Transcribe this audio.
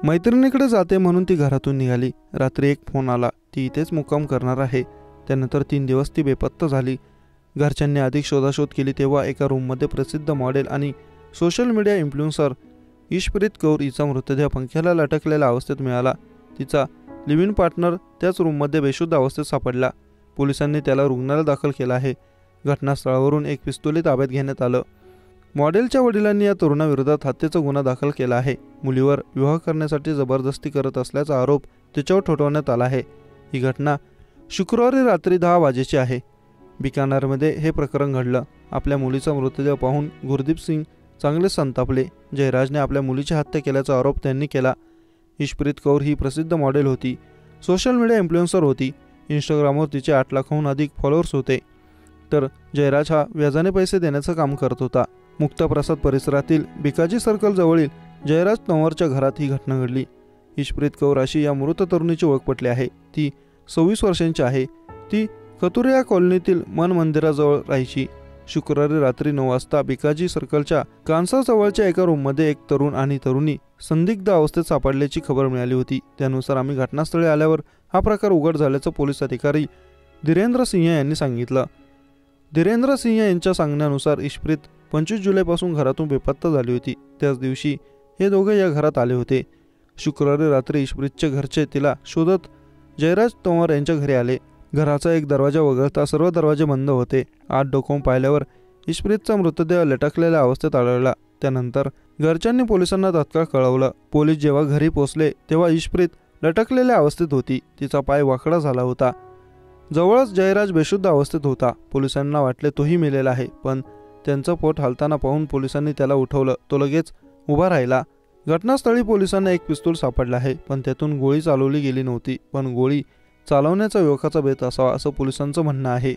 मैत्रिणीकडे जाते म्हणून ती घरातून निघाली। रात्री एक फोन आला, ती इथेच मुक्काम करणार आहे। त्यानंतर 3 दिवस ती बेपत्ता झाली। घरच्यांनी अधिक शोधाशोध केली तेव्हा एका रूममध्ये प्रसिद्ध मॉडेल आणि सोशल मीडिया इन्फ्लुएन्सर ईशप्रीत कौर हिचा मृतदेह पंख्याला लटकलेल्या अवस्थेत मिळाला। तिचा लिव्ह इन पार्टनर त्याच रूममध्ये बेशुद्ध अवस्थेत सापडला। पोलिसांनी त्याला रुग्णालयात दाखल केलं आहे। घटनास्थळावरून एक पिस्तूल ताब्यात घेण्यात आलं। मॉडेलच्या वडिलांनी या तरुणाविरोधात हत्येचा गुन्हा दाखल केला आहे। मुलीवर विवाह करण्यासाठी जबरदस्ती करत असल्याचा आरोप त्याच्यावर ठेवण्यात आला आहे। ही घटना शुक्रवारी रात्री 10 वाजेची आहे। बिकानेरमध्ये हे प्रकरण घडलं। आपल्या मुलीचा मृतदेह पाहून गुरदीप सिंग चांगले संतापले। जयराजने आपल्या मुलीची हत्या केल्याचा आरोप त्यांनी केला। ईशप्रीत कौर ही प्रसिद्ध मॉडेल होती, सोशल मीडिया इन्फ्लुएन्सर होती। इंस्टाग्रामवर तिचे 8 लाखाहून अधिक फॉलोअर्स होते, तर जयराज हा व्याजाने पैसे देण्याचं काम करत होता। मुक्ताप्रसाद परिसरातील भिकाजी सर्कल जवळील जयराज तंवरच्या घरात ही घटना घडली। ईशप्रीत कौर अशी या मृत तरुणीची ओळख पटली आहे। ती 26 वर्षांची आहे। ती खतुरिया कॉलनीतील मन मंदिराजवळ राहायची। शुक्रवारी रात्री 9 वाजता भिकाजी सर्कलच्या कांसाजवळच्या एका रूममध्ये एक तरुण आणि तरुणी संदिग्ध अवस्थेत सापडल्याची खबर मिळाली होती। त्यानुसार आम्ही घटनास्थळी आल्यावर हा प्रकार उघड झाल्याचं पोलीस अधिकारी धीरेंद्र सिंह यांनी सांगितलं। धीरेंद्र सिंह यांच्या सांगण्यानुसार ईशप्रीत 25 जुलैपासून घरातून बेपत्ता झाली होती। त्याच दिवशी हे दोघे या घरात आले होते। शुक्रवारी रात्री ईशप्रीतचे घरचे तिला शोधत जयराज तंवर यांच्या घरी आले। घराचा एक दरवाजा वगळता सर्व दरवाजे बंद होते। आत डोकावून पाहिल्यावर ईशप्रीतचा मृतदेह लटकलेल्या अवस्थेत आढळला। त्यानंतर घरच्यांनी पोलिसांना तात्काळ कळवलं। पोलीस जेव्हा घरी पोहोचले तेव्हा ईशप्रीत लटकलेल्या अवस्थेत होती। तिचा पाय वाकडा झाला होता। जवळच जयराज बेशुद्ध अवस्थेत होता। पोलिसांना वाटले तोही मेलेला आहे, पण त्यांचं पोट हालताना पाहून पोलिसांनी त्याला उठवलं। तो लगेच उभा राहिला। घटनास्थळी पोलिसांना एक पिस्तूल सापडला आहे, पण त्यातून गोळी चालवली गेली नव्हती। पण गोळी चालवण्याचा युवकाचा बेत असावा असं पोलिसांचं म्हणणं आहे।